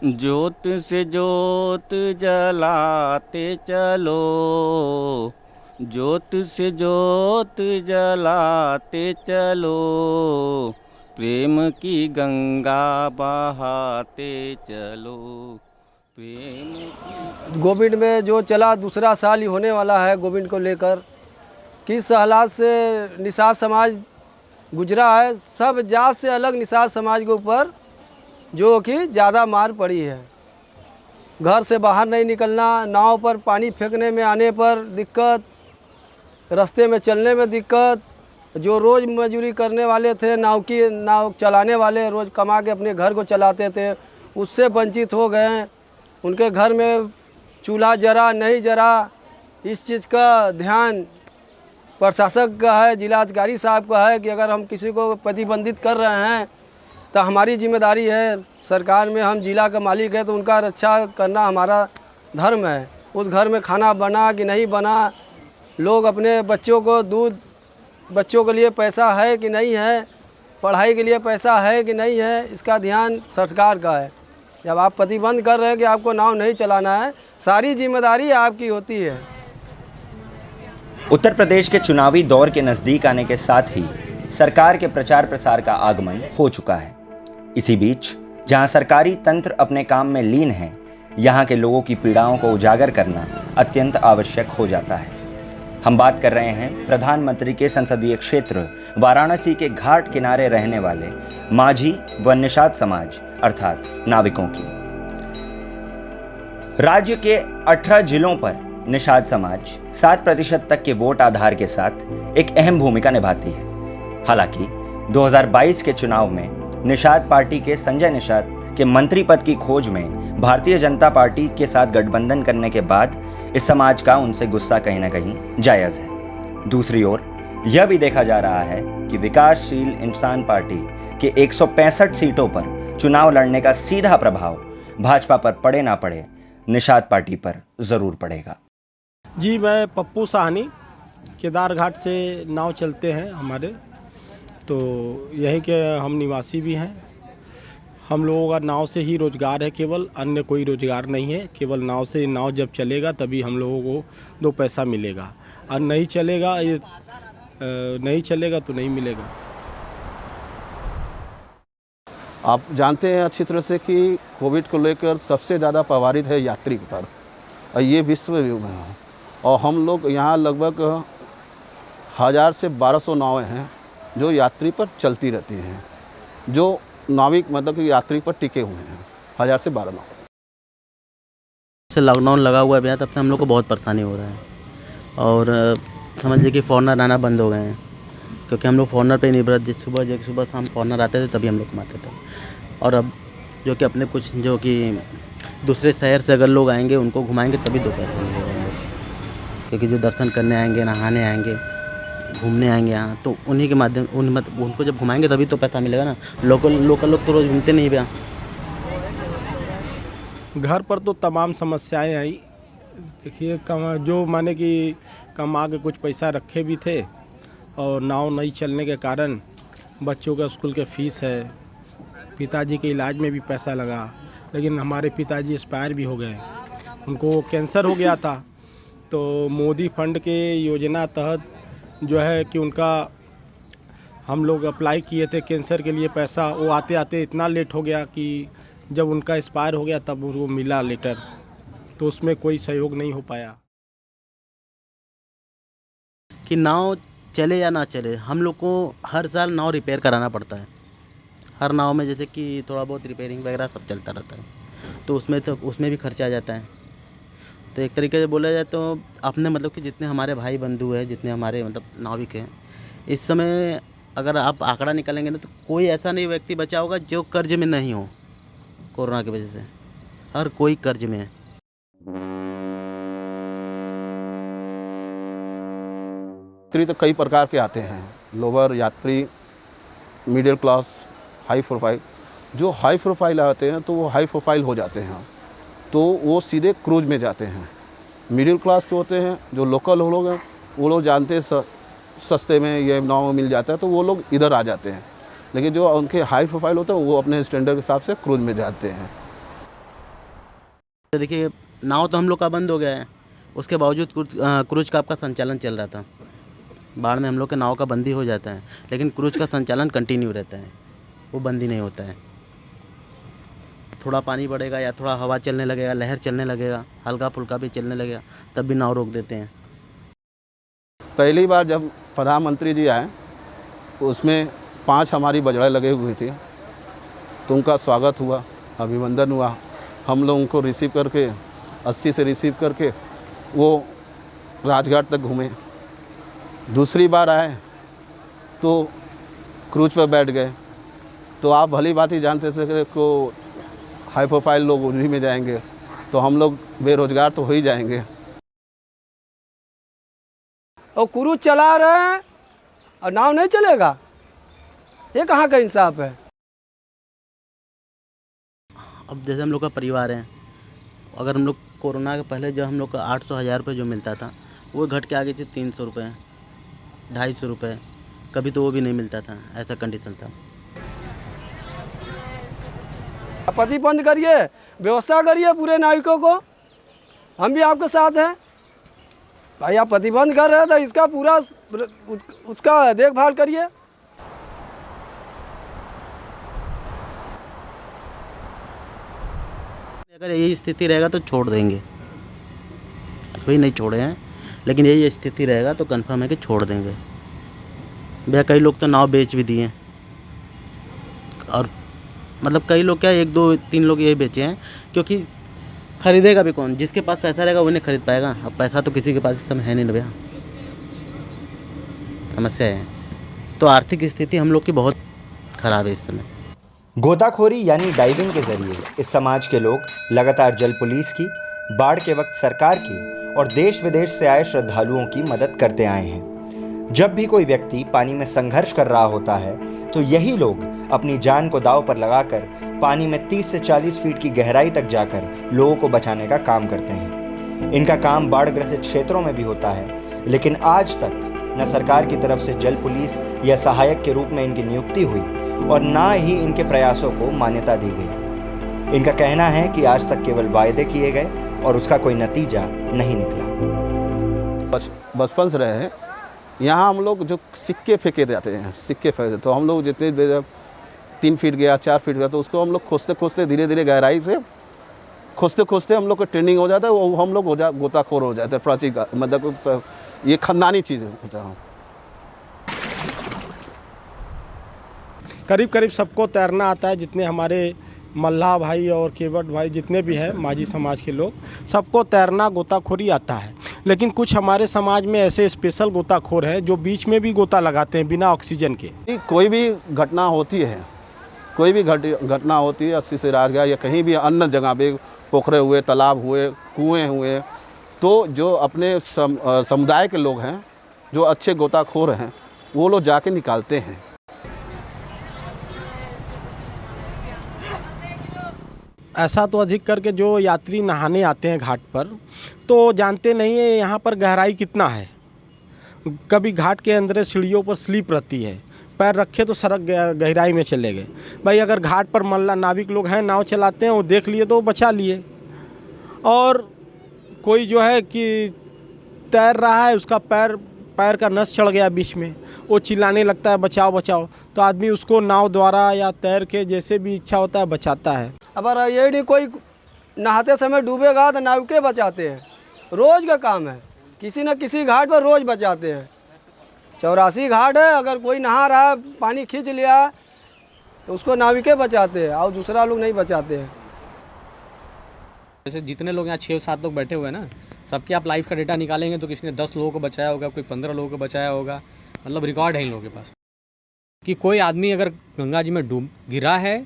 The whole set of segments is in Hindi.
ज्योत से ज्योत जलाते चलो, ज्योत से ज्योत जलाते चलो, प्रेम की गंगा बहाते चलो, प्रेम की। गोविंद में जो चला दूसरा साल ही होने वाला है। गोविंद को लेकर किस हालात से निषाद समाज गुजरा है, सब जात से अलग निषाद समाज के ऊपर जो कि ज़्यादा मार पड़ी है। घर से बाहर नहीं निकलना, नाव पर पानी फेंकने में आने पर दिक्कत, रास्ते में चलने में दिक्कत। जो रोज़ मजदूरी करने वाले थे, नाव चलाने वाले रोज़ कमा के अपने घर को चलाते थे, उससे वंचित हो गए। उनके घर में चूल्हा जरा नहीं जरा, इस चीज़ का ध्यान प्रशासक का है, जिलाधिकारी साहब का है कि अगर हम किसी को प्रतिबंधित कर रहे हैं तो हमारी जिम्मेदारी है। सरकार में हम जिला का मालिक है तो उनका रक्षा करना हमारा धर्म है। उस घर में खाना बना कि नहीं बना, लोग अपने बच्चों को दूध, बच्चों के लिए पैसा है कि नहीं है, पढ़ाई के लिए पैसा है कि नहीं है, इसका ध्यान सरकार का है। जब आप प्रतिबंध कर रहे हैं कि आपको नाव नहीं चलाना है, सारी जिम्मेदारी आपकी होती है। उत्तर प्रदेश के चुनावी दौर के नजदीक आने के साथ ही सरकार के प्रचार प्रसार का आगमन हो चुका है। इसी बीच जहां सरकारी तंत्र अपने काम में लीन है, यहां के लोगों की पीड़ाओं को उजागर करना अत्यंत आवश्यक हो जाता है। हम बात कर रहे हैं प्रधानमंत्री के संसदीय क्षेत्र वाराणसी के घाट किनारे रहने वाले माझी व निषाद समाज अर्थात नाविकों की। राज्य के 18 जिलों पर निषाद समाज 7% तक के वोट आधार के साथ एक अहम भूमिका निभाती है। हालांकि 2022 के चुनाव में निषाद पार्टी के संजय निषाद के मंत्री पद की खोज में भारतीय जनता पार्टी के साथ गठबंधन करने के बाद इस समाज का उनसे गुस्सा कहीं ना कहीं जायज है। दूसरी ओर यह भी देखा जा रहा है कि विकासशील इंसान पार्टी के 165 सीटों पर चुनाव लड़ने का सीधा प्रभाव भाजपा पर पड़े ना पड़े, निषाद पार्टी पर जरूर पड़ेगा। जी, मैं पप्पू साहनी, केदार घाट से नाव चलते हैं हमारे, तो यहीं के हम निवासी भी हैं। हम लोगों का नाव से ही रोज़गार है, केवल अन्य कोई रोज़गार नहीं है। केवल नाव से, नाव जब चलेगा तभी हम लोगों को 2 पैसा मिलेगा, और नहीं चलेगा तो नहीं मिलेगा। आप जानते हैं अच्छी तरह से कि कोविड को लेकर सबसे ज़्यादा प्रभावित है यात्री पर, और ये विश्व में है। और हम लोग यहाँ लगभग 1000 से 1200 नावें हैं जो यात्री पर चलती रहती हैं, जो नाविक मतलब कि यात्री पर टिके हुए हैं, 1000 से 12 नाव। से लॉकडाउन लगा हुआ है भैया, तब से हम लोग को बहुत परेशानी हो रहा है। और समझ लीजिए कि फॉरनर आना बंद हो गए हैं, क्योंकि हम लोग फॉरनर पे निर्भर, जिस सुबह शाम फॉरनर आते थे तभी हम लोग कमाते थे। और अब जो कि अपने कुछ जो कि दूसरे शहर से अगर लोग आएंगे उनको घुमाएंगे तभी 2 पैसे मिलेगा हम लोग, क्योंकि जो दर्शन करने आएंगे, नहाने आएंगे, घूमने आएंगे यहाँ, तो उन्हीं के माध्यम उनको जब घुमाएंगे तभी तो पैसा मिलेगा ना। लोकल लोग तो रोज़ घूमते नहीं भैया। घर पर तो तमाम समस्याएं आई। देखिए, जो माने कि कमा के कुछ पैसा रखे भी थे, और नाव नहीं चलने के कारण बच्चों का स्कूल के फीस है, पिताजी के इलाज में भी पैसा लगा। लेकिन हमारे पिताजी एक्सपायर भी हो गए, उनको कैंसर हो गया था। तो मोदी फंड के योजना तहत जो है कि उनका हम लोग अप्लाई किए थे कैंसर के लिए पैसा, वो आते आते इतना लेट हो गया कि जब उनका एक्सपायर हो गया तब वो मिला लेटर, तो उसमें कोई सहयोग नहीं हो पाया। कि नाव चले या ना चले, हम लोग को हर साल नाव रिपेयर कराना पड़ता है। हर नाव में जैसे कि थोड़ा बहुत रिपेयरिंग वगैरह सब चलता रहता है, तो उसमें भी खर्चा आ जाता है। तो एक तरीके से बोला जाए तो अपने मतलब कि जितने हमारे भाई बंधु हैं, जितने हमारे मतलब नाविक हैं, इस समय अगर आप आंकड़ा निकालेंगे ना तो कोई ऐसा नहीं व्यक्ति बचा होगा जो कर्ज में नहीं हो। कोरोना की वजह से हर कोई कर्ज में है। यात्री तो कई प्रकार के आते हैं, लोअर यात्री, मिडिल क्लास, हाई प्रोफाइल। जो हाई प्रोफाइल आते हैं तो वो हाई प्रोफाइल हो जाते हैं, तो वो सीधे क्रूज में जाते हैं। मिडिल क्लास के होते हैं, जो लोकल लोग हैं, वो लोग जानते हैं सस्ते में ये नाव मिल जाता है तो वो लोग इधर आ जाते हैं। लेकिन जो उनके हाई प्रोफाइल होते हैं वो अपने स्टैंडर्ड के हिसाब से क्रूज में जाते हैं। देखिए नाव तो हम लोग का बंद हो गया है, उसके बावजूद क्रूज का आपका संचालन चल रहा था। बाढ़ में हम लोग के नाव का बंदी हो जाता है, लेकिन क्रूज का संचालन कंटिन्यू रहता है, वो बंदी नहीं होता है। थोड़ा पानी बढ़ेगा या थोड़ा हवा चलने लगेगा, लहर चलने लगेगा, हल्का फुल्का भी चलने लगेगा, तब भी नाव रोक देते हैं। पहली बार जब प्रधानमंत्री जी आए उसमें 5 हमारी बजड़ा लगे हुए थे, तो उनका स्वागत हुआ, अभिनंदन हुआ। हम लोग उनको रिसीव करके 80 से रिसीव करके वो राजघाट तक घूमे। दूसरी बार आए तो क्रूज पर बैठ गए, तो आप भली बात ही जानते थे को हाई प्रोफाइल लोग उन्हीं में जाएंगे, तो हम लोग बेरोजगार तो हो ही जाएंगे। और क्रूज चला रहे हैं और नाव नहीं चलेगा, ये कहाँ का इंसाफ है? अब जैसे हम लोग का परिवार है, अगर हम लोग कोरोना के पहले जब हम लोग का 800-1000 रुपये जो मिलता था, वो घट के आ गई थी 300 रुपये, 250 रुपये, कभी तो वो भी नहीं मिलता था। ऐसा कंडीशन था। आपत्ति बंद करिए, व्यवस्था करिए पूरे नाविकों को, हम भी आपके साथ हैं। भाई आप प्रतिबंध कर रहे हैं तो इसका पूरा उसका देखभाल करिए। अगर यही स्थिति रहेगा तो छोड़ देंगे, कोई नहीं छोड़े हैं, लेकिन यही स्थिति रहेगा तो कंफर्म है कि छोड़ देंगे। भैया कई लोग तो नाव बेच भी दिए, और मतलब कई लोग क्या 1, 2, 3 लोग ये बेचे हैं, क्योंकि खरीदेगा भी कौन? जिसके पास पैसा रहेगा वो नहीं खरीद पाएगा। अब पैसा तो किसी के पास इस समय है नहीं ना भैया, समस्या है। तो आर्थिक स्थिति हम लोग की बहुत ख़राब है इस समय। गोताखोरी यानी डाइविंग के जरिए इस समाज के लोग लगातार जल पुलिस की, बाढ़ के वक्त सरकार की और देश विदेश से आए श्रद्धालुओं की मदद करते आए हैं। जब भी कोई व्यक्ति पानी में संघर्ष कर रहा होता है तो यही लोग अपनी जान को दांव पर लगाकर पानी में 30 से 40 फीट की गहराई तक जाकर लोगों को बचाने का काम करते हैं। इनका काम बाढ़ ग्रसित क्षेत्रों में भी होता है, लेकिन आज तक न सरकार की तरफ से जल पुलिस या सहायक के रूप में इनकी नियुक्ति हुई और ना ही इनके प्रयासों को मान्यता दी गई। इनका कहना है कि आज तक केवल वायदे किए गए और उसका कोई नतीजा नहीं निकला। बचपन से रहे हैं यहाँ, हम लोग जो सिक्के फेंके जाते हैं, सिक्के फेंके, तो हम लोग जितने 3 फीट गया, 4 फीट गया, तो उसको हम लोग खोजते खोजते धीरे धीरे गहराई से खोजते खोजते हम लोग को ट्रेनिंग हो जाता है, वो हम लोग गोताखोर हो जाते हैं। प्राचीन का मतलब ये खानदानी चीज़ होता है। करीब करीब सबको तैरना आता है, जितने हमारे मल्लाह भाई और केवट भाई जितने भी हैं माझी समाज के लोग, सबको तैरना गोताखोरी आता है। लेकिन कुछ हमारे समाज में ऐसे स्पेशल गोताखोर हैं जो बीच में भी गोता लगाते हैं बिना ऑक्सीजन के। कोई भी घटना होती है, कोई भी घटना होती है 80 से राजगढ़ या कहीं भी अन्य जगह पे, पोखरे हुए, तालाब हुए, कुएँ हुए, तो जो अपने समुदाय के लोग हैं, जो अच्छे गोताखोर हैं, वो लोग जाके निकालते हैं। ऐसा तो अधिक करके जो यात्री नहाने आते हैं घाट पर, तो जानते नहीं है यहाँ पर गहराई कितना है। कभी घाट के अंदर सीढ़ियों पर स्लिप रहती है, पैर रखे तो सड़क गहराई में चले गए। भाई अगर घाट पर मल्ला नाविक लोग हैं, नाव चलाते हैं, वो देख लिए तो बचा लिए। और कोई जो है कि तैर रहा है, उसका पैर का नस चढ़ गया बीच में, वो चिल्लाने लगता है बचाओ बचाओ, तो आदमी उसको नाव द्वारा या तैर के जैसे भी इच्छा होता है बचाता है। अब ये नहीं कोई नहाते समय डूबेगा तो नाविके बचाते हैं, रोज़ का काम है, किसी न किसी घाट पर रोज़ बचाते हैं। 84 घाट है, अगर कोई नहा रहा है, पानी खींच लिया तो उसको नाविके बचाते हैं और दूसरा लोग नहीं बचाते हैं। जैसे जितने लोग यहाँ 6-7 लोग बैठे हुए हैं ना, सबके आप लाइफ का डेटा निकालेंगे तो किसी ने 10 लोगों को बचाया होगा, कोई 15 लोगों को बचाया होगा, मतलब रिकॉर्ड है इन लोगों के पास कि कोई आदमी अगर गंगा जी में डूब गिरा है,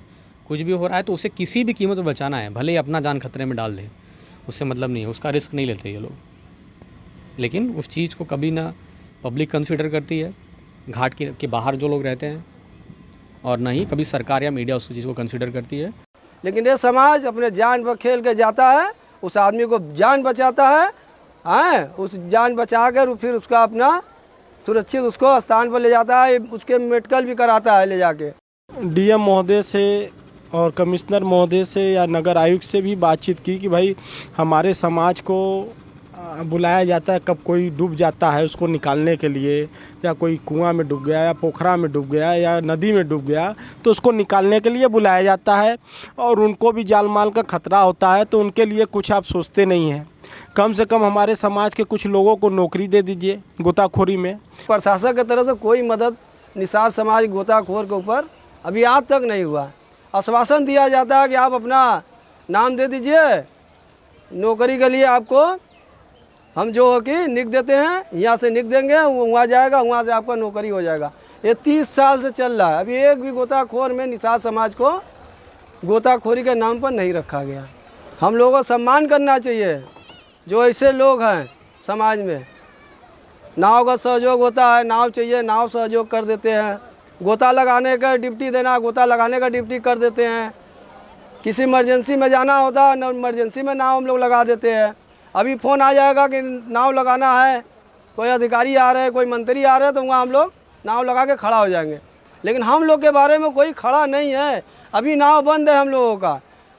कुछ भी हो रहा है, तो उसे किसी भी कीमत पर बचाना है, भले ही अपना जान खतरे में डाल दे, उससे मतलब नहीं है, उसका रिस्क नहीं लेते ये लोग। लेकिन उस चीज़ को कभी ना पब्लिक कंसिडर करती है, घाट के बाहर जो लोग रहते हैं, और ना ही कभी सरकार या मीडिया उस चीज़ को कंसिडर करती है। लेकिन ये समाज अपने जान पर खेल के जाता है, उस आदमी को जान बचाता है, उस जान बचा कर फिर उसका अपना सुरक्षित उसको स्थान पर ले जाता है, उसके मेडिकल भी कराता है ले जाके। डीएम महोदय से और कमिश्नर महोदय से या नगर आयुक्त से भी बातचीत की कि भाई हमारे समाज को बुलाया जाता है, कब कोई डूब जाता है उसको निकालने के लिए, या कोई कुआं में डूब गया या पोखरा में डूब गया या नदी में डूब गया तो उसको निकालने के लिए बुलाया जाता है। और उनको भी जान माल का खतरा होता है, तो उनके लिए कुछ आप सोचते नहीं हैं। कम से कम हमारे समाज के कुछ लोगों को नौकरी दे दीजिए गोताखोरी में। प्रशासन की तरफ से कोई मदद निषाद समाज गोताखोर के ऊपर अभी आज तक नहीं हुआ। आश्वासन दिया जाता है कि आप अपना नाम दे दीजिए, नौकरी के लिए आपको हम जो हो कि निक देते हैं, यहाँ से निक देंगे, वहाँ जाएगा, वहाँ से आपका नौकरी हो जाएगा। ये 30 साल से चल रहा है, अभी एक भी गोताखोर में निषाद समाज को गोताखोरी के नाम पर नहीं रखा गया। हम लोगों को सम्मान करना चाहिए जो ऐसे लोग हैं समाज में। नाव का सहयोग होता है, नाव चाहिए, नाव सहयोग कर देते हैं। गोता लगाने का ड्यूटी देना, गोता लगाने का ड्यूटी कर देते हैं। किसी इमरजेंसी में जाना होता है, इमरजेंसी में नाव हम लोग लगा देते हैं। अभी फ़ोन आ जाएगा कि नाव लगाना है, कोई अधिकारी आ रहे हैं, कोई मंत्री आ रहे हैं, तो वहाँ हम लोग नाव लगा के खड़ा हो जाएंगे। लेकिन हम लोग के बारे में कोई खड़ा नहीं है। अभी नाव बंद है हम लोगों का,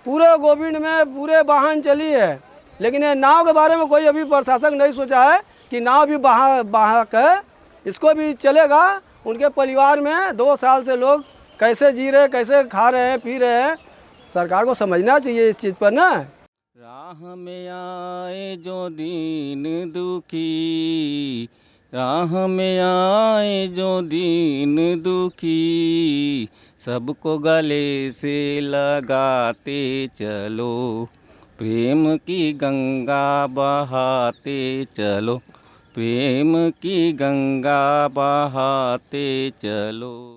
पूरे गोविंद में पूरे वाहन चली है, लेकिन ये नाव के बारे में कोई अभी प्रशासन नहीं सोचा है कि नाव भी बहा है, इसको भी चलेगा। उनके परिवार में 2 साल से लोग कैसे जी रहे, कैसे खा रहे हैं, पी रहे हैं, सरकार को समझना चाहिए इस चीज़ पर ना। राह में आए जो दीन दुखी, राह में आए जो दीन दुखी, सबको गले से लगाते चलो, प्रेम की गंगा बहाते चलो, प्रेम की गंगा बहाते चलो।